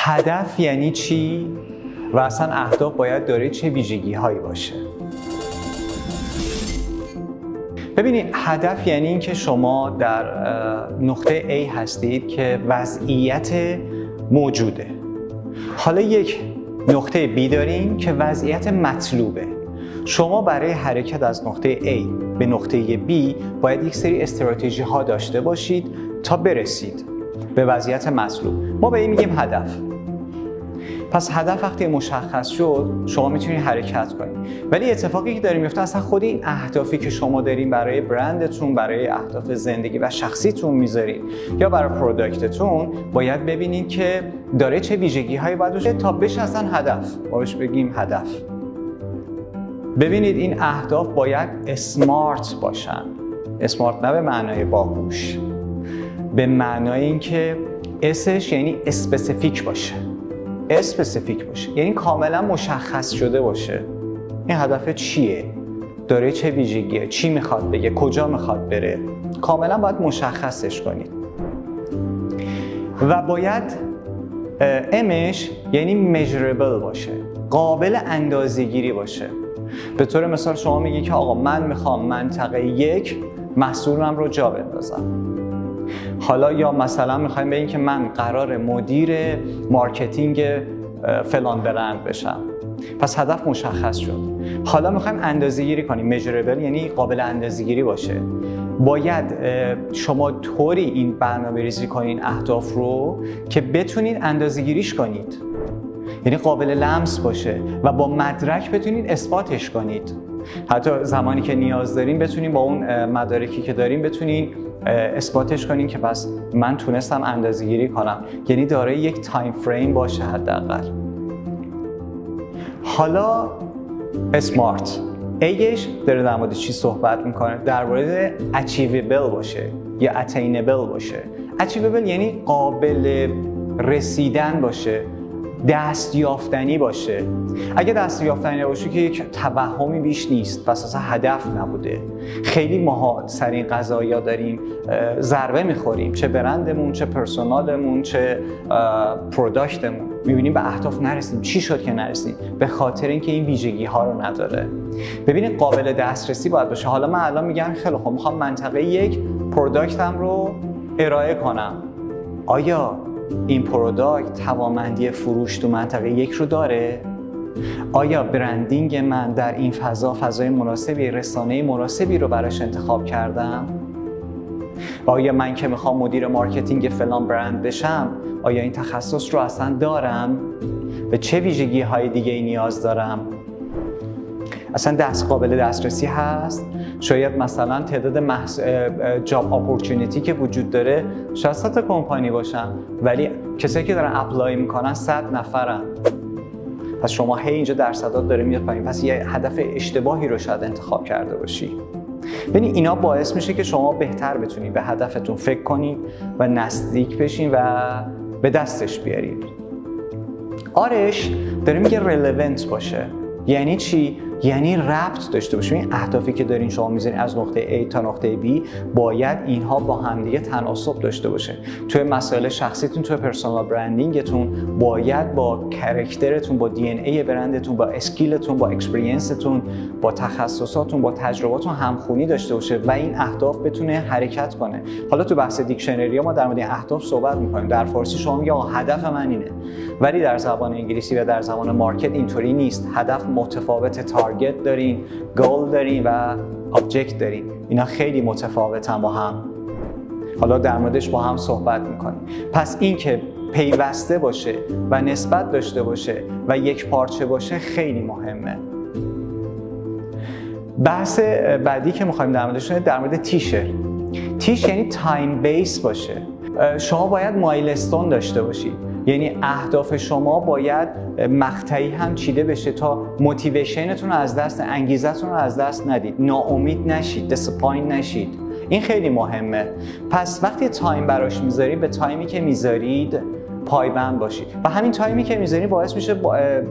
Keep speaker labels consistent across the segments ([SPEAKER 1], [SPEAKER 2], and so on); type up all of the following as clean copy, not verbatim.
[SPEAKER 1] هدف یعنی چی و اصلا اهداف باید داره چه ویژگی هایی باشه؟ ببینید، هدف یعنی این که شما در نقطه A هستید که وضعیت موجوده. حالا یک نقطه B دارین که وضعیت مطلوبه. شما برای حرکت از نقطه A به نقطه B باید یک سری استراتژی ها داشته باشید تا برسید به وضعیت مطلوب. ما به این میگیم هدف. پس هدف وقتی مشخص شد شما میتونید حرکت کنید. ولی اتفاقی که داره میفته، اصلا خود این اهدافی که شما دارین برای برندتون، برای اهداف زندگی و شخصیتون میذارید یا برای پروداکتتون، باید ببینید که داره چه ویژگی هایی باید باشه تا بشه اصلا هدف. ما بهش بگیم هدف. ببینید، این اهداف باید اسمارت باشن. اسمارت نه به معنای باهوش، به معنای اینکه اسش یعنی اسپسیفیک باشه. اسپسیفیک باشه یعنی کاملا مشخص شده باشه. این هدف چیه؟ داره چه ویژگیه؟ چی میخواد بگه؟ کجا میخواد بره؟ کاملا باید مشخصش کنید. و باید امش یعنی measurable باشه، قابل اندازه‌گیری باشه. به طور مثال شما میگی که آقا من میخوام منطقه 1 محصولم رو جا بندازم. حالا یا مثلا میخوایم بگیم که من قرار مدیر مارکتینگ فلان برند بشم. پس هدف مشخص شد. حالا میخوایم اندازه‌گیری کنیم. measurable یعنی قابل اندازه‌گیری باشه. باید شما طوری این برنامه ریزی کنین اهداف رو که بتونید اندازه‌گیریش کنید. یعنی قابل لمس باشه و با مدرک بتونید اثباتش کنید. حتی زمانی که نیاز دارین بتونین با اون مدارکی که دارین بتونین اثباتش کنین که پس من تونستم اندازه‌گیری کنم. یعنی داره یک تایم فریم باشه حداقل. حالا اسمارت ایش داره در مورد چی صحبت میکنه؟ در مورد اچیویبل باشه یا اتینبل باشه. اچیویبل یعنی قابل رسیدن باشه، دستیافتنی باشه. اگه دستیافتنی باشه که یک توهمی بیش نیست، پس اصلا هدف نبوده. خیلی ماها سر این قضایا داریم ضربه میخوریم، چه برندمون، چه پرسونالمون، چه پروداکتمون. میبینیم به اهداف نرسیم. چی شد که نرسیم؟ به خاطر اینکه این ویژگی ها رو نداره. ببینید، قابل دسترسی باید باشه. حالا من الان میگم خیلی خوب میخوام منطقه 1 پروداکتم رو ارائه کنم. آیا این پروداکت توانمندی فروش تو منطقه 1 رو داره؟ آیا برندینگ من در این فضای مناسبی، رسانه مناسبی رو براش انتخاب کردم؟ و آیا من که میخوام مدیر مارکتینگ فلان برند بشم، آیا این تخصص رو اصلا دارم؟ به چه ویژگی های دیگه ای نیاز دارم؟ اصلا قابل دسترسی هست؟ شاید مثلا تعداد جاب اپورتونیتی که وجود داره شاید 100 تا کمپانی باشن، ولی کسایی که دارن اپلای میکنن 100 نفرن. پس شما هی اینجا درصدات داره میاد پایین. پس یه هدف اشتباهی رو شاید انتخاب کرده باشی. یعنی اینا باعث میشه که شما بهتر بتونید به هدفتون فکر کنید و نزدیک بشین و به دستش بیارید. آرش داره میگه relevant باشه. یعنی چی؟ یعنی ربط داشته باشه. این اهدافی که دارین شما میذارین از نقطه A تا نقطه B باید اینها با همدیگه تناسب داشته باشه. توی مسائل شخصیتون، توی پرسونال برندینگتون باید با کاراکترتون، با دی ان ای برندتون، با اسکیلتون، با اکسپریانستون، با تخصصاتون، با تجرباتون همخونی داشته باشه و این اهداف بتونه حرکت کنه. حالا تو بحث دیکشنری ما در مورد اهداف صحبت می‌کنیم. در فارسی شما میگه هدف من اینه. ولی در زبان انگلیسی و در زبان مارکت اینطوری نیست. هدف متفاوته. تارگت دارین، گول دارین و ابجکت دارین. اینا خیلی متفاوتن با هم. حالا در موردش با هم صحبت میکنیم. پس این که پیوسته باشه و نسبت داشته باشه و یک پارچه باشه خیلی مهمه. بحث بعدی که میخوایم در موردش در مورد تیشه. تیش یعنی تایم بیس باشه. شما باید مایلستون داشته باشید. یعنی اهداف شما باید مقطعی هم چیده بشه تا موتیویشنتون رو از دست، انگیزتون رو از دست ندید، ناامید نشید، دیسپاینت نشید. این خیلی مهمه. پس وقتی تایم براش میذارید، به تایمی که میذارید پایبند باشید و همین تایمی که میذارید باعث میشه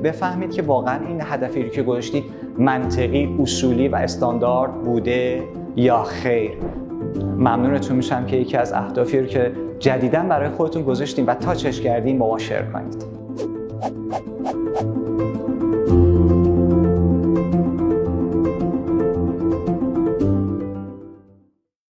[SPEAKER 1] بفهمید که واقعا این هدفی رو که گذاشتید منطقی، اصولی و استاندارد بوده یا خیر. ممنونتون میشم که یکی از اهدافی رو که جدیداً برای خودتون گذاشتین و تاچش کردین با ما شیر کنید.